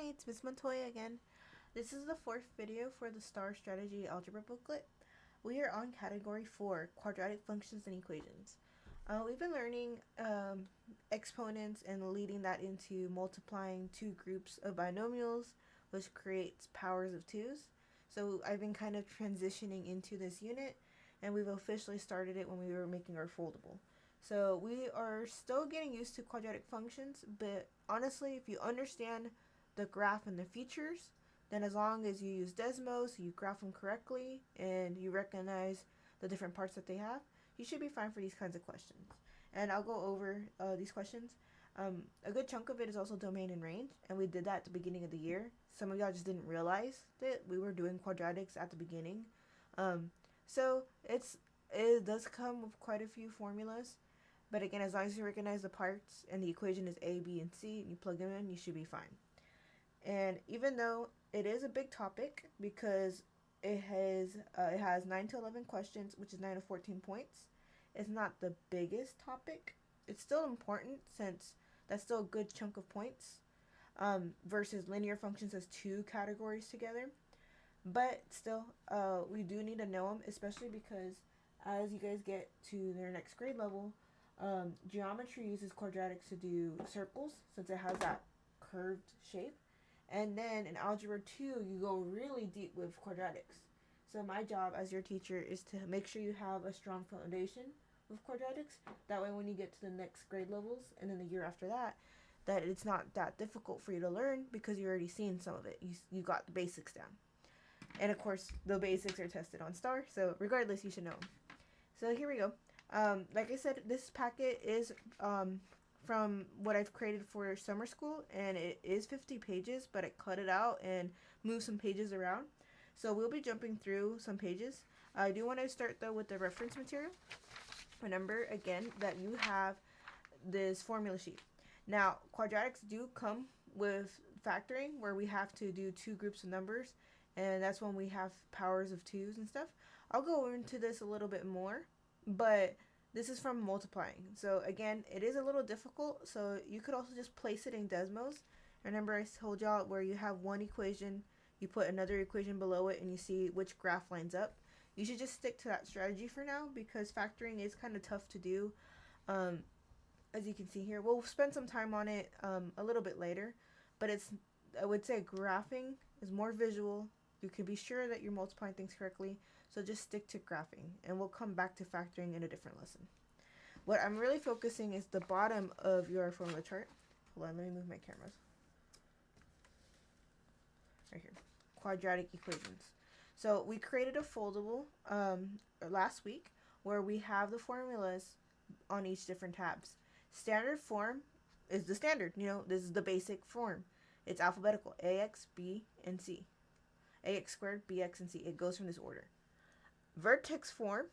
it's Miss Montoya again. This is the fourth video for the STAAR Strategy Algebra booklet. We are on category 4, quadratic functions and equations. We've been learning exponents and leading that into multiplying two groups of binomials, which creates powers of 2's. So I've been kind of transitioning into this unit, and we've officially started it when we were making our foldable. So we are still getting used to quadratic functions, but honestly, if you understand the graph and the features, then as long as you use Desmos, you graph them correctly, and you recognize the different parts that they have, you should be fine for these kinds of questions. And I'll go over these questions. A good chunk of it is also domain and range, and we did that at the beginning of the year. Some of y'all just didn't realize that we were doing quadratics at the beginning. So it does come with quite a few formulas. But again, as long as you recognize the parts and the equation is A, B, and C, and you plug them in, you should be fine. And even though it is a big topic because it has 9 to 11 questions, which is 9 to 14 points, it's not the biggest topic. It's still important since that's still a good chunk of points versus linear functions as two categories together. But still, we do need to know them, especially because as you guys get to their next grade level, geometry uses quadratics to do circles since it has that curved shape. And then in Algebra 2, you go really deep with quadratics. So my job as your teacher is to make sure you have a strong foundation with quadratics. That way when you get to the next grade levels and then the year after that, that it's not that difficult for you to learn because you're already seen some of it. You got the basics down. And of course, the basics are tested on STAAR, so regardless, you should know them. So here we go. Like I said, this packet is from what I've created for summer school, and it is 50 pages, but I cut it out and moved some pages around. So we'll be jumping through some pages. I do want to start though with the reference material. Remember again that you have this formula sheet. Now, quadratics do come with factoring where we have to do two groups of numbers, and that's when we have powers of 2's and stuff. I'll go into this a little bit more, but this is from multiplying. So again, it is a little difficult, so you could also just place it in Desmos. Remember I told y'all where you have one equation, you put another equation below it, and you see which graph lines up. You should just stick to that strategy for now because factoring is kind of tough to do. As you can see here, we'll spend some time on it a little bit later, but I would say graphing is more visual. You can be sure that you're multiplying things correctly, so just stick to graphing, and we'll come back to factoring in a different lesson. What I'm really focusing is the bottom of your formula chart. Hold on, let me move my cameras. Right here, quadratic equations. So we created a foldable last week where we have the formulas on each different tabs. Standard form is the standard, this is the basic form. It's alphabetical, AX, B, and C. AX squared, BX, and C. It goes from this order. Vertex form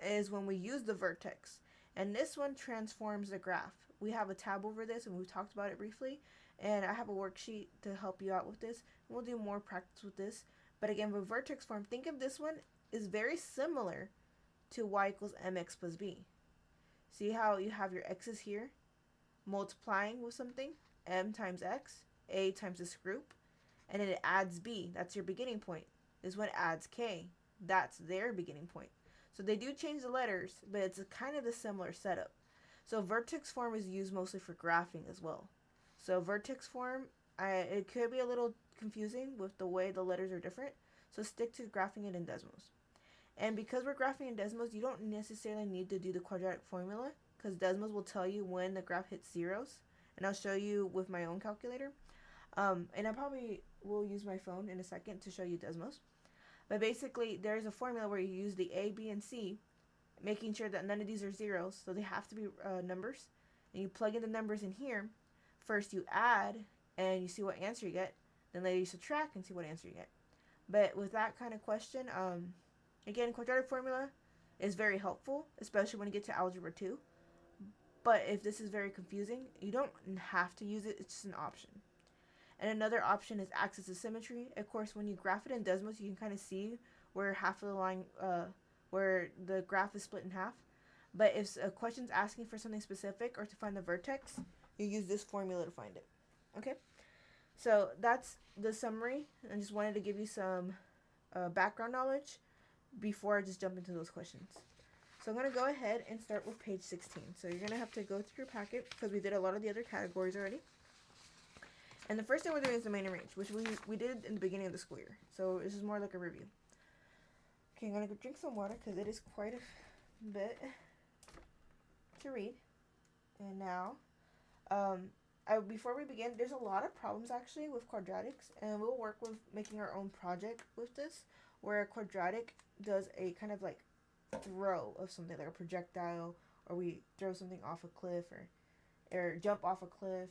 is when we use the vertex, and this one transforms the graph. We have a tab over this, and we've talked about it briefly, and I have a worksheet to help you out with this. We'll do more practice with this, but again, with vertex form, think of this one is very similar to y equals mx plus b. See how you have your x's here multiplying with something, m times x, a times this group, and then it adds b. That's your beginning point. This one adds k. That's their beginning point. So they do change the letters, but it's kind of a similar setup. So vertex form is used mostly for graphing as well. So vertex form, it could be a little confusing with the way the letters are different. So stick to graphing it in Desmos. And because we're graphing in Desmos, you don't necessarily need to do the quadratic formula because Desmos will tell you when the graph hits zeros. And I'll show you with my own calculator. And I probably will use my phone in a second to show you Desmos. But basically, there's a formula where you use the A, B, and C, making sure that none of these are zeros, so they have to be numbers. And you plug in the numbers in here. First, you add, and you see what answer you get. Then later, you subtract and see what answer you get. But with that kind of question, again, quadratic formula is very helpful, especially when you get to Algebra 2. But if this is very confusing, you don't have to use it. It's just an option. And another option is axis of symmetry. Of course, when you graph it in Desmos, you can kind of see where half of the line, where the graph is split in half. But if a question's asking for something specific or to find the vertex, you use this formula to find it. Okay? So that's the summary. I just wanted to give you some background knowledge before I just jump into those questions. So I'm going to go ahead and start with page 16. So you're going to have to go through your packet because we did a lot of the other categories already. And the first thing we're doing is domain and range, which we did in the beginning of the school year. So this is more like a review. Okay, I'm going to go drink some water because it is quite a bit to read. And now, before we begin, there's a lot of problems actually with quadratics, and we'll work with making our own project with this, where a quadratic does a kind of like throw of something, like a projectile, or we throw something off a cliff, or jump off a cliff,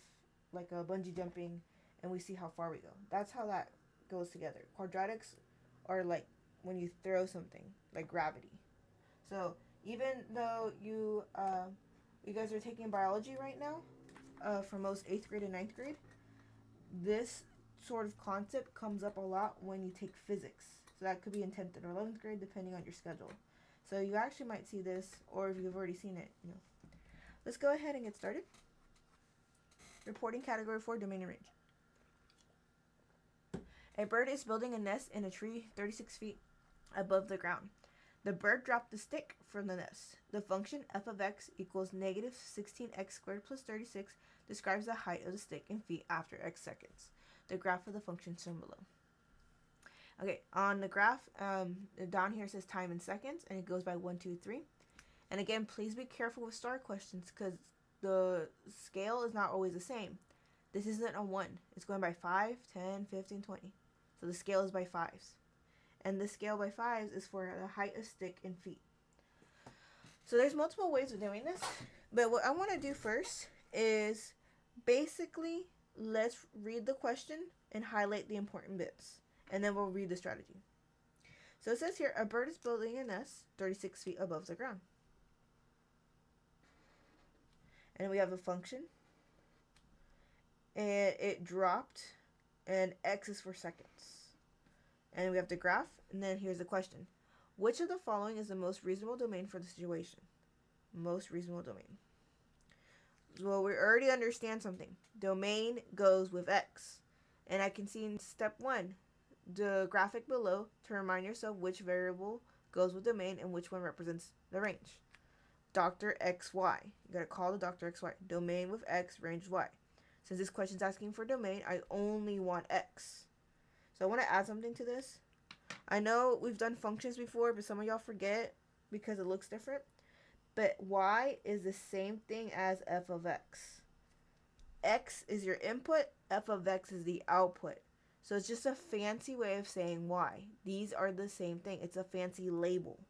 like a bungee jumping, and we see how far we go. That's how that goes together. Quadratics are like when you throw something, like gravity. So even though you guys are taking biology right now, for most 8th grade and 9th grade, this sort of concept comes up a lot when you take physics. So that could be in 10th or 11th grade depending on your schedule. So you actually might see this, or if you've already seen it, you know. Let's go ahead and get started. Reporting category 4, domain and range. A bird is building a nest in a tree 36 feet above the ground. The bird dropped the stick from the nest. The function f of x equals negative 16x squared plus 36 describes the height of the stick in feet after x seconds. The graph of the function shown below. Okay, on the graph, down here says time in seconds, and it goes by 1, 2, 3. And again, please be careful with star questions because the scale is not always the same. This isn't a 1. It's going by 5, 10, 15, 20. So the scale is by 5s. And the scale by 5s is for the height of stick in feet. So there's multiple ways of doing this. But what I want to do first is basically let's read the question and highlight the important bits. And then we'll read the strategy. So it says here, a bird is building a nest 36 feet above the ground. And we have a function. And it dropped. And x is for seconds. And we have the graph. And then here's the question. Which of the following is the most reasonable domain for the situation? Most reasonable domain. Well, we already understand something. Domain goes with x. And I can see in step 1, the graphic below, to remind yourself which variable goes with domain and which one represents the range. Dr. XY. You gotta call the Dr. XY. Domain with x, range y. Since this question's asking for domain, I only want x. So I want to add something to this. I know we've done functions before, but some of y'all forget because it looks different. But y is the same thing as f of x. X is your input, f of x is the output. So it's just a fancy way of saying y. These are the same thing. It's a fancy label.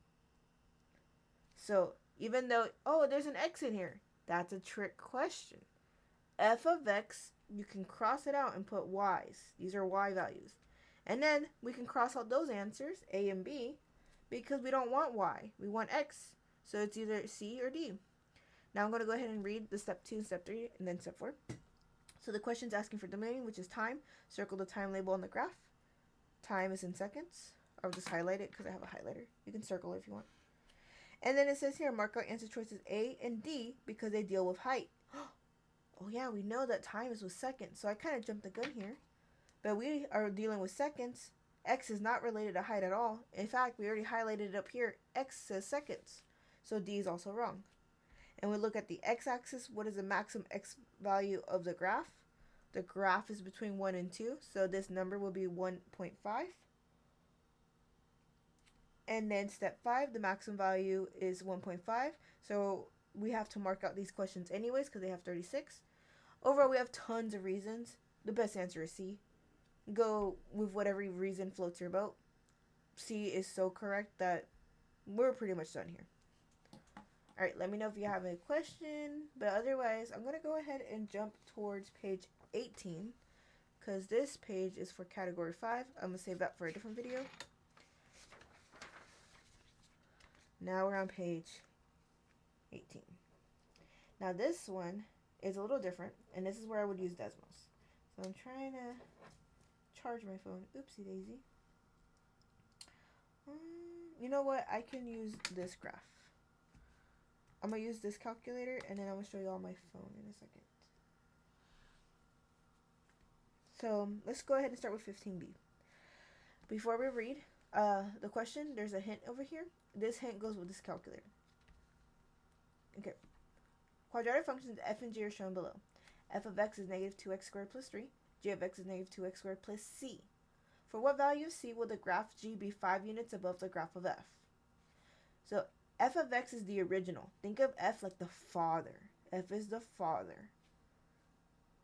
So even though, oh, there's an x in here, that's a trick question. F of x, you can cross it out and put y's. These are y values. And then we can cross out those answers, A and B, because we don't want y. We want x. So it's either C or D. Now I'm going to go ahead and read the step 2 and step 3 and then step 4. So the question's asking for domain, which is time. Circle the time label on the graph. Time is in seconds. I'll just highlight it because I have a highlighter. You can circle it if you want. And then it says here, mark out answer choices A and D because they deal with height. Oh yeah, we know that time is with seconds. So I kind of jumped the gun here. But we are dealing with seconds. X is not related to height at all. In fact, we already highlighted it up here. X says seconds. So D is also wrong. And we look at the x-axis. What is the maximum x value of the graph? The graph is between 1 and 2. So this number will be 1.5. And then step 5, the maximum value is 1.5. So we have to mark out these questions anyways because they have 36. Overall, we have tons of reasons. The best answer is C. Go with whatever reason floats your boat. C is so correct that we're pretty much done here. Alright, let me know if you have a question. But otherwise, I'm going to go ahead and jump towards page 18. Because this page is for category 5. I'm going to save that for a different video. Now we're on page 18. Now this one is a little different. And this is where I would use Desmos. So I'm trying to charge my phone. Oopsie daisy. You know what? I can use this graph. I'm going to use this calculator and then I'm going to show you all my phone in a second. So let's go ahead and start with 15b. Before we read the question, there's a hint over here. This hint goes with this calculator. Okay. Quadratic functions f and g are shown below. F of x is negative 2x squared plus 3. G of x is negative 2x squared plus c. For what value of c will the graph g be 5 units above the graph of f? So f of x is the original. Think of f like the father. F is the father.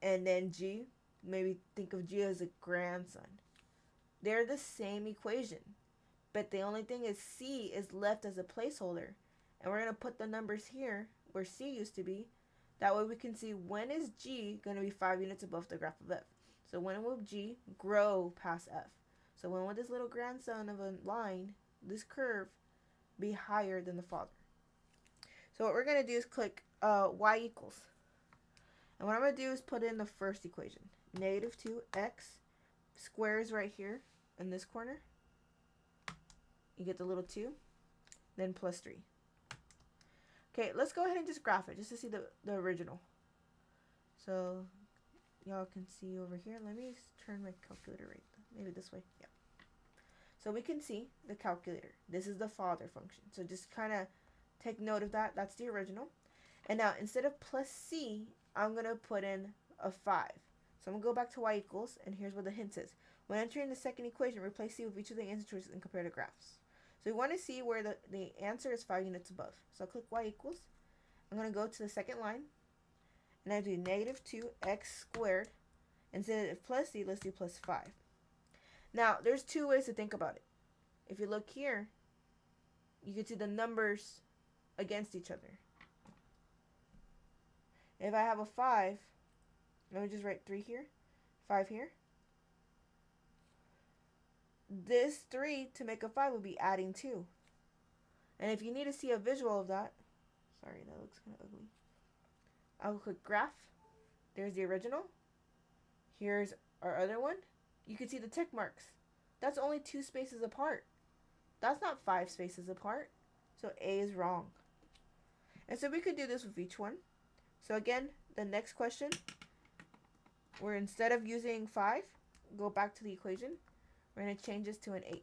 And then g, maybe think of g as a grandson. They're the same equation. But the only thing is c is left as a placeholder. And we're going to put the numbers here where c used to be. That way we can see when is g going to be 5 units above the graph of f. So when will g grow past f? So when will this little grandson of a line, this curve, be higher than the father? So what we're going to do is click y equals. And what I'm going to do is put in the first equation. Negative 2x squares right here in this corner. You get the little 2. Then plus 3. Okay, let's go ahead and just graph it just to see the original. So y'all can see over here. Let me turn my calculator right. Maybe this way. Yeah. So we can see the calculator. This is the father function. So just kind of take note of that. That's the original. And now instead of plus c, I'm going to put in a 5. So I'm going to go back to y equals, and here's what the hint says. When entering the second equation, replace c with each of the answer choices and compare the graphs. So we want to see where the answer is 5 units above. So I'll click y equals. I'm going to go to the second line, and I do negative 2x squared. Instead of plus c, let's do plus 5. Now, there's two ways to think about it. If you look here, you can see the numbers against each other. If I have a 5, let me just write 3 here, 5 here. This 3 to make a 5 would be adding 2. And if you need to see a visual of that, sorry, that looks kind of ugly. I'll click graph. There's the original. Here's our other one. You can see the tick marks. That's only 2 spaces apart. That's not 5 spaces apart. So A is wrong. And so we could do this with each one. So again, the next question, where instead of using 5, go back to the equation. We're going to change this to an 8.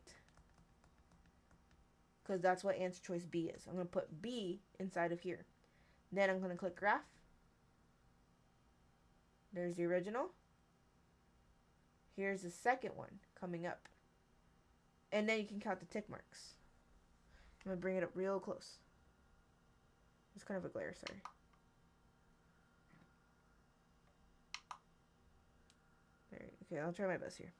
Because that's what answer choice B is. I'm going to put B inside of here. Then I'm going to click graph. There's the original. Here's the second one coming up. And then you can count the tick marks. I'm going to bring it up real close. It's kind of a glare, sorry. There, okay, I'll try my best here.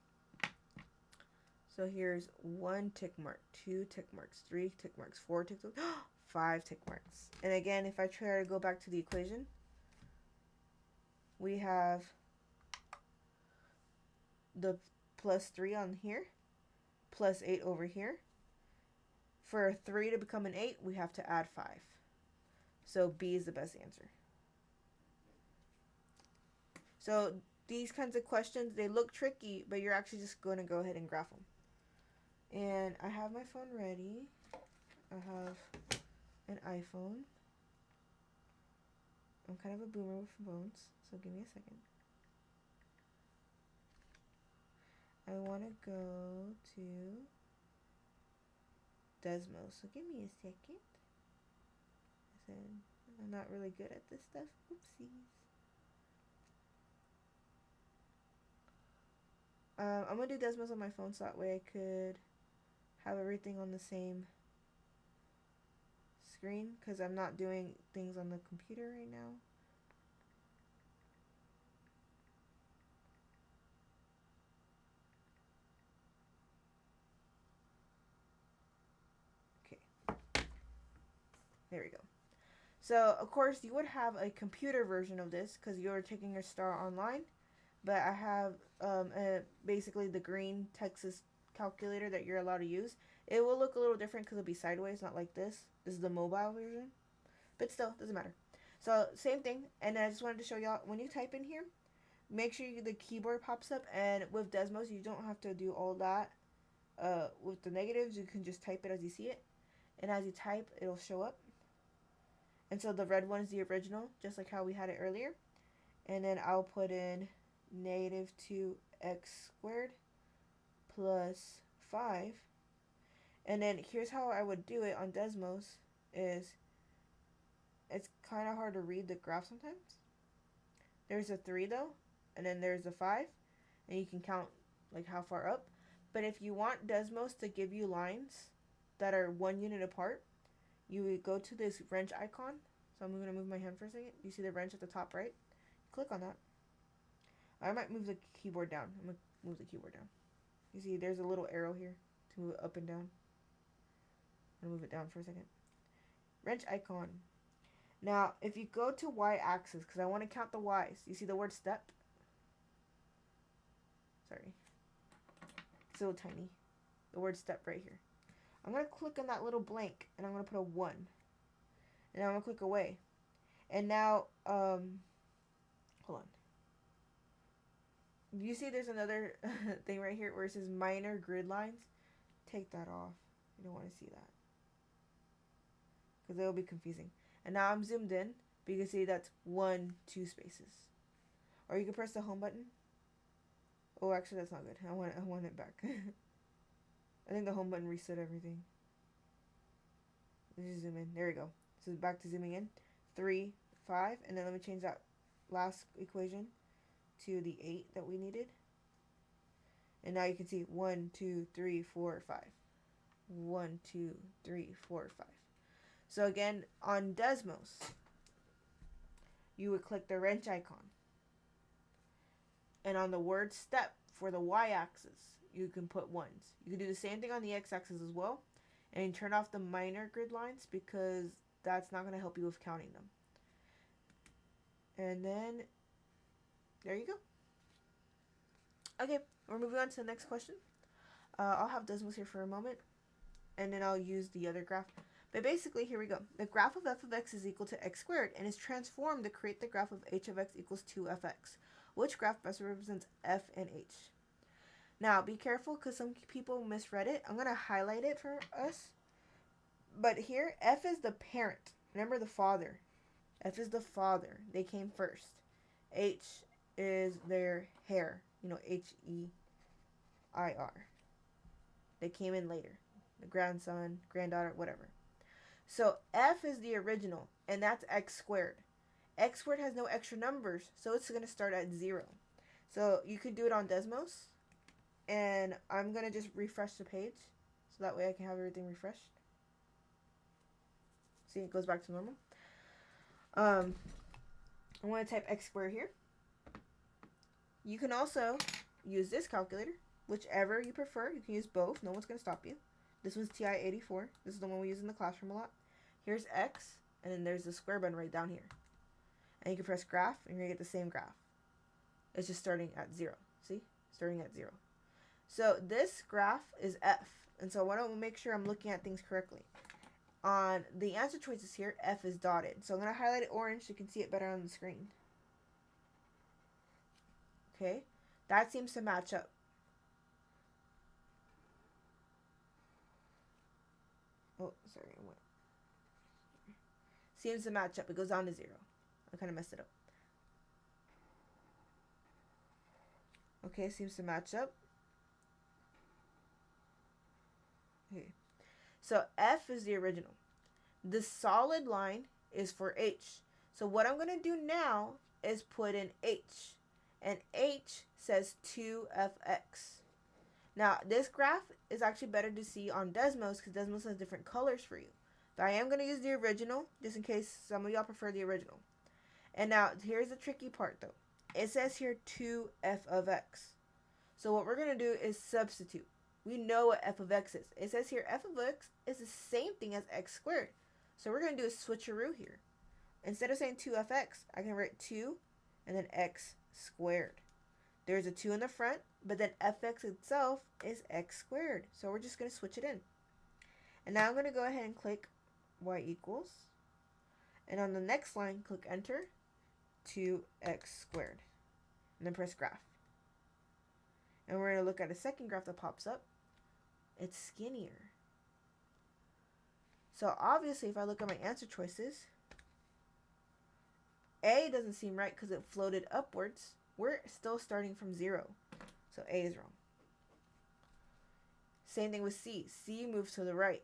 So here's 1 tick mark, 2 tick marks, 3 tick marks, 4 tick marks, 5 tick marks. And again, if I try to go back to the equation, we have the plus 3 on here, plus 8 over here. For a 3 to become an 8, we have to add 5. So B is the best answer. So these kinds of questions, they look tricky, but you're actually just going to go ahead and graph them. And I have my phone ready. I have an iPhone. I'm kind of a boomer with phones, so give me a second. I want to go to Desmos, so give me a second. I said I'm not really good at this stuff. Oopsies. I'm going to do Desmos on my phone so that way I could have everything on the same screen, because I'm not doing things on the computer right now. Okay. There we go. So, of course, you would have a computer version of this because you're taking your STAAR online. But I have basically the green Texas calculator that you're allowed to use. It will look a little different because it'll be sideways, not like this. This is the mobile version. But still, doesn't matter. So, same thing. And I just wanted to show y'all, when you type in here, make sure the keyboard pops up. And with Desmos, you don't have to do all that. With the negatives, you can just type it as you see it. And as you type, it'll show up. And so the red one is the original, just like how we had it earlier. And then I'll put in negative 2 x squared plus 5. And then here's how I would do it on Desmos is it's kind of hard to read the graph sometimes. There's a 3 though, and then there's a 5, and you can count like how far up. But if you want Desmos to give you lines that are 1 unit apart, you would go to this wrench icon. So I'm going to move my hand for a second. You see the wrench at the top right? Click on that. I might move the keyboard down. I'm going to move the keyboard down. You see there's a little arrow here to move it up and down. I'm going to move it down for a second. Wrench icon. Now, if you go to y-axis, because I want to count the y's, you see the word step? Sorry. It's so tiny. The word step right here. I'm going to click on that little blank, and I'm going to put a 1. And I'm going to click away. And now, hold on. You see there's another thing right here where it says minor grid lines? Take that off. You don't want to see that. Because it will be confusing. And now I'm zoomed in, but you can see that's 1, 2 spaces. Or you can press the home button. Oh, actually that's not good. I want it back. I think the home button reset everything. Let's just zoom in. There we go. So back to zooming in. 3, 5, and then let me change that last equation to the 8 that we needed. And now you can see 1, 2, 3, 4, 5. 1, 2, 3, 4, 5. So again, on Desmos, you would click the wrench icon. And on the word step for the y-axis, you can put 1s. You can do the same thing on the x-axis as well. And you turn off the minor grid lines because that's not going to help you with counting them. And then, there you go. Okay, we're moving on to the next question. I'll have Desmos here for a moment. And then I'll use the other graph. But basically, here we go. The graph of f of x is equal to x squared and is transformed to create the graph of h of x equals 2fx. Which graph best represents f and h? Now, be careful because some people misread it. I'm going to highlight it for us. But here, f is the parent. Remember the father. F is the father. They came first. H is their heir. You know, H-E-I-R. They came in later. The grandson, granddaughter, whatever. So f is the original, and that's x squared. X squared has no extra numbers, so it's going to start at 0. So you could do it on Desmos, and I'm going to just refresh the page, so that way I can have everything refreshed. See, it goes back to normal. I'm going to type x squared here. You can also use this calculator, whichever you prefer. You can use both. No one's going to stop you. This one's TI-84. This is the one we use in the classroom a lot. Here's x, and then there's the square button right down here. And you can press graph, and you're going to get the same graph. It's just starting at 0. See? Starting at 0. So this graph is f. And so I want to make sure I'm looking at things correctly. On the answer choices here, f is dotted. So I'm going to highlight it orange so you can see it better on the screen. Okay? That seems to match up. Oh, sorry. Seems to match up. It goes down to 0. I kind of messed it up. Okay, seems to match up. Okay. So F is the original. The solid line is for H. So what I'm going to do now is put in H. And H says 2fx. Now, this graph is actually better to see on Desmos because Desmos has different colors for you. But I am going to use the original just in case some of y'all prefer the original. And now, here's the tricky part though. It says here 2f of x. So what we're going to do is substitute. We know what f of x is. It says here f of x is the same thing as x squared. So we're going to do a switcheroo here. Instead of saying 2fx, I can write 2 and then x squared. There's a 2 in the front, but then fx itself is x squared. So we're just going to switch it in. And now I'm going to go ahead and click y equals. And on the next line, click enter, 2x squared. And then press graph. And we're going to look at a second graph that pops up. It's skinnier. So obviously, if I look at my answer choices, A doesn't seem right because it floated upwards. We're still starting from 0. So A is wrong. Same thing with C. C moves to the right.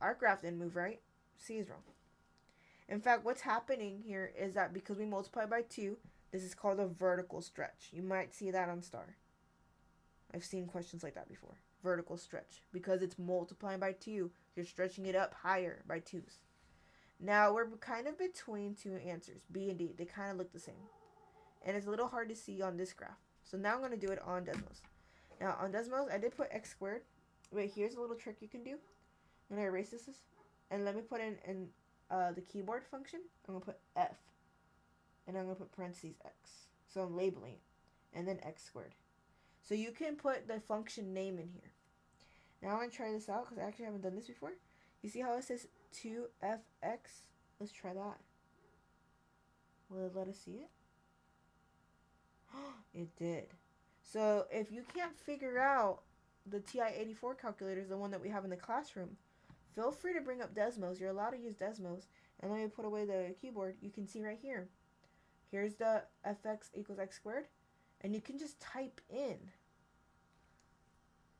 Our graph didn't move right. C is wrong. In fact, what's happening here is that because we multiply by 2, this is called a vertical stretch. You might see that on STAAR. I've seen questions like that before. Vertical stretch. Because it's multiplying by 2, you're stretching it up higher by 2's. Now, we're kind of between two answers, B and D. They kind of look the same. And it's a little hard to see on this graph. So now I'm going to do it on Desmos. Now, on Desmos, I did put x squared. Wait, here's a little trick you can do. I'm going to erase this. And let me put in the keyboard function. I'm going to put F. And I'm going to put parentheses X. So I'm labeling it. And then x squared. So you can put the function name in here. Now I'm going to try this out because I actually haven't done this before. You see how it says 2fx? Let's try that. Will it let us see it? It did. So if you can't figure out the TI-84 calculator, the one that we have in the classroom, feel free to bring up Desmos. You're allowed to use Desmos. And let me put away the keyboard. You can see right here. Here's the fx equals x squared. And you can just type in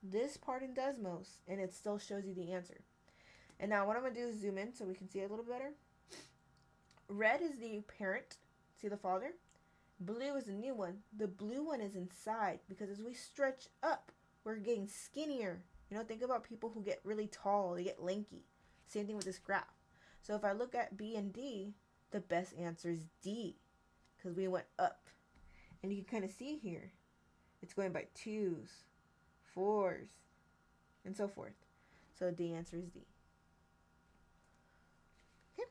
this part in Desmos, and it still shows you the answer. And now what I'm going to do is zoom in so we can see it a little better. Red is the parent. See the father? Blue is the new one. The blue one is inside because as we stretch up, we're getting skinnier. You know, think about people who get really tall. They get lanky. Same thing with this graph. So if I look at B and D, the best answer is D because we went up. And you can kind of see here, it's going by 2's, 4's, and so forth. So the answer is D. Okay.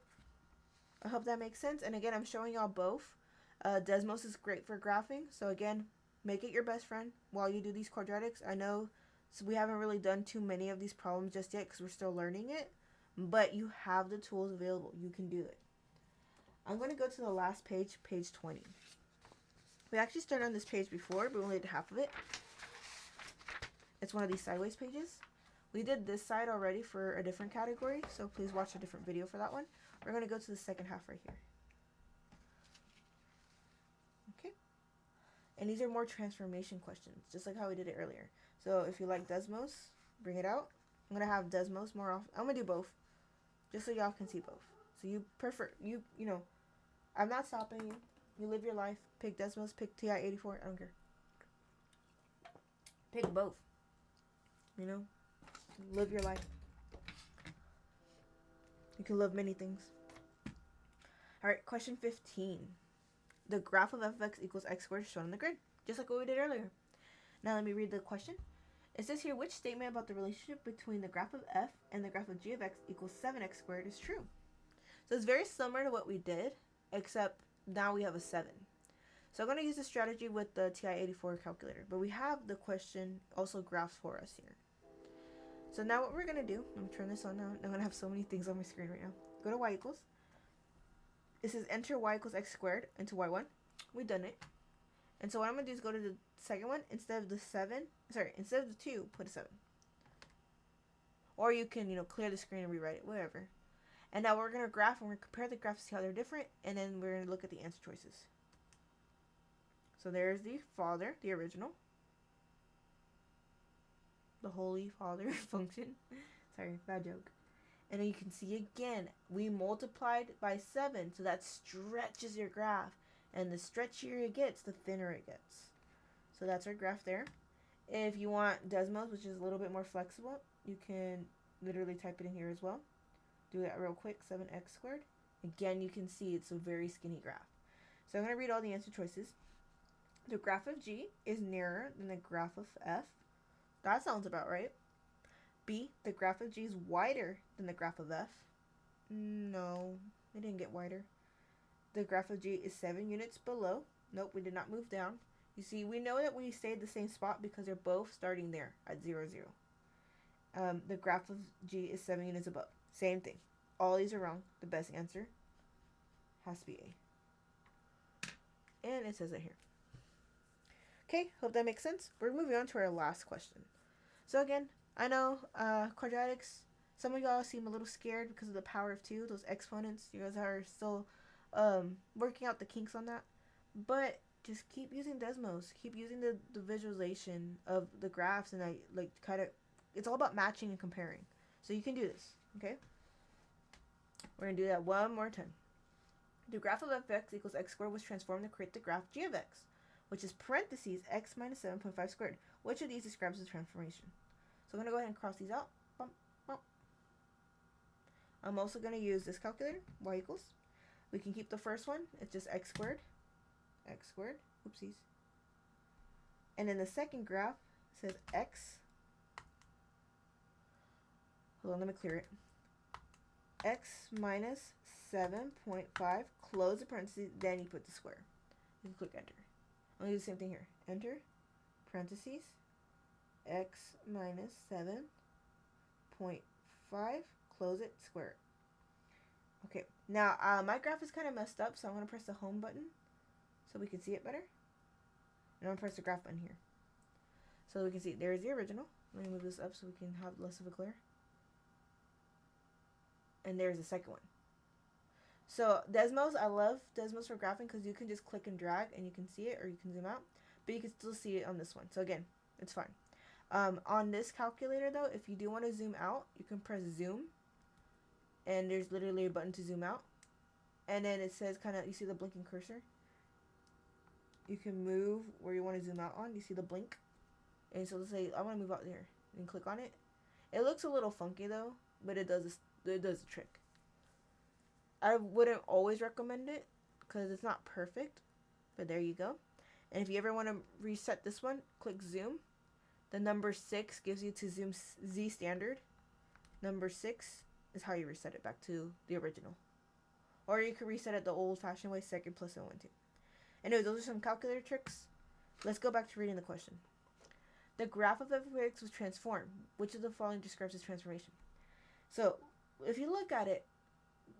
I hope that makes sense. And again, I'm showing y'all both. Desmos is great for graphing. So again, make it your best friend while you do these quadratics. I know we haven't really done too many of these problems just yet because we're still learning it. But you have the tools available. You can do it. I'm going to go to the last page, page 20. We actually started on this page before, but we only did half of it. It's one of these sideways pages. We did this side already for a different category, so please watch a different video for that one. We're going to go to the second half right here. Okay. And these are more transformation questions, just like how we did it earlier. So if you like Desmos, bring it out. I'm going to have Desmos more often. I'm going to do both, just so y'all can see both. So you prefer, you know, I'm not stopping you. You live your life. Pick Desmos, pick TI-84. I don't care. Pick both. You know? Live your life. You can love many things. Alright, question 15. The graph of fx equals x squared is shown on the grid. Just like what we did earlier. Now let me read the question. It says here, which statement about the relationship between the graph of f and the graph of g of x equals 7x squared is true? So it's very similar to what we did, except now we have a 7. So I'm going to use this strategy with the TI-84 calculator. But we have the question also graphed for us here. So now what we're going to do, I'm going to turn this on now. I'm going to have so many things on my screen right now. Go to y equals. It says enter y equals x squared into y1. We've done it. And so what I'm going to do is go to the second one. Instead of the 2, put a 7. Or you can, clear the screen and rewrite it, whatever. And now we're going to graph, and we're going to compare the graphs to see how they're different, and then we're going to look at the answer choices. So there's the father, the original. The Holy Father function. Sorry, bad joke. And then you can see again, we multiplied by 7, so that stretches your graph. And the stretchier it gets, the thinner it gets. So that's our graph there. If you want Desmos, which is a little bit more flexible, you can literally type it in here as well. Do that real quick, 7x squared. Again, you can see it's a very skinny graph. So I'm going to read all the answer choices. The graph of G is nearer than the graph of F. That sounds about right. B, the graph of G is wider than the graph of F. No, it didn't get wider. The graph of G is 7 units below. Nope, we did not move down. You see, we know that we stayed the same spot because they're both starting there at 0, 0. The graph of G is 7 units above. Same thing. All these are wrong. The best answer has to be A. And it says it here. Okay, hope that makes sense. We're moving on to our last question. So again, I know quadratics, some of y'all seem a little scared because of the power of 2, those exponents. You guys are still working out the kinks on that. But just keep using Desmos. Keep using the visualization of the graphs, and I like kind of, it's all about matching and comparing. So you can do this, okay? We're going to do that one more time. The graph of f(x) equals x squared was transformed to create the graph g of x, which is parentheses x minus 7.5 squared. Which of these describes the transformation? So I'm going to go ahead and cross these out. Bump, bump. I'm also going to use this calculator, y equals. We can keep the first one. It's just x squared. X squared. Oopsies. And then the second graph says x. Hold on, let me clear it. X minus 7.5, close the parentheses, then you put the square. You can click enter. I'm going to do the same thing here. Enter, parentheses, x minus 7.5, close it, square it. Okay, now my graph is kind of messed up, so I'm going to press the home button so we can see it better. And I'm going to press the graph button here. So we can see there's the original. Let me move this up so we can have less of a glare. And there's the second one. So Desmos, I love Desmos for graphing because you can just click and drag and you can see it, or you can zoom out, but you can still see it on this one. So again, it's fine. On this calculator though, if you do want to zoom out, you can press zoom, and there's literally a button to zoom out, and then it says kind of, you see the blinking cursor? You can move where you want to zoom out on. You see the blink? And so let's say I want to move out there and click on it. It looks a little funky though, but it does the trick. I wouldn't always recommend it because it's not perfect, but there you go. And if you ever want to reset this one, click zoom. The number 6 gives you to zoom Z standard. Number 6 is how you reset it back to the original. Or you can reset it the old-fashioned way, second plus and 1, 2. Anyway, those are some calculator tricks. Let's go back to reading the question. The graph of f(x) was transformed. Which of the following describes this transformation? So, if you look at it,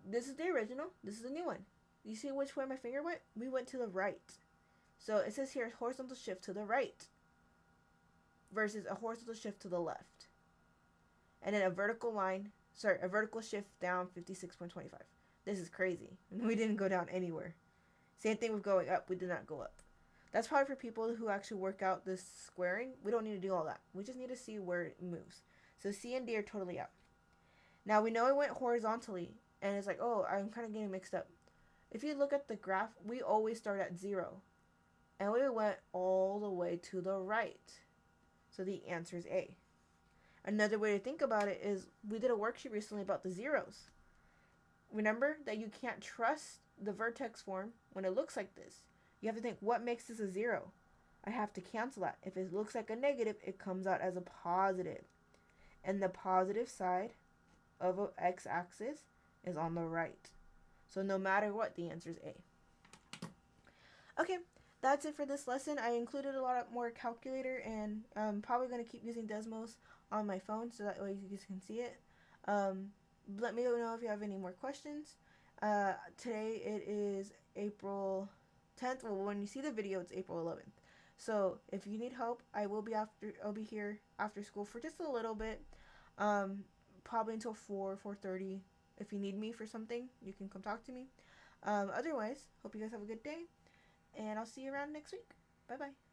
this is the original, this is the new one. You see which way my finger went? We went to the right. So it says here horizontal shift to the right versus a horizontal shift to the left. And then a vertical shift down 56.25. This is crazy. We didn't go down anywhere. Same thing with going up, we did not go up. That's probably for people who actually work out this squaring. We don't need to do all that. We just need to see where it moves. So C and D are totally out. Now we know it went horizontally, and it's like, oh, I'm kind of getting mixed up. If you look at the graph, we always start at 0. And we went all the way to the right. So the answer is A. Another way to think about it is, we did a worksheet recently about the zeros. Remember that you can't trust the vertex form when it looks like this. You have to think, what makes this a 0? I have to cancel that. If it looks like a negative, it comes out as a positive. And the positive side of an x-axis is on the right. So no matter what, the answer is A. Okay, that's it for this lesson. I included a lot more calculator, and I'm probably going to keep using Desmos on my phone so that way you guys can see it. Let me know if you have any more questions. Today it is April 10th. Well, when you see the video, it's April 11th. So if you need help, I'll be here after school for just a little bit. Probably until 4:30. If you need me for something, you can come talk to me. Otherwise, hope you guys have a good day, and I'll see you around next week. Bye bye.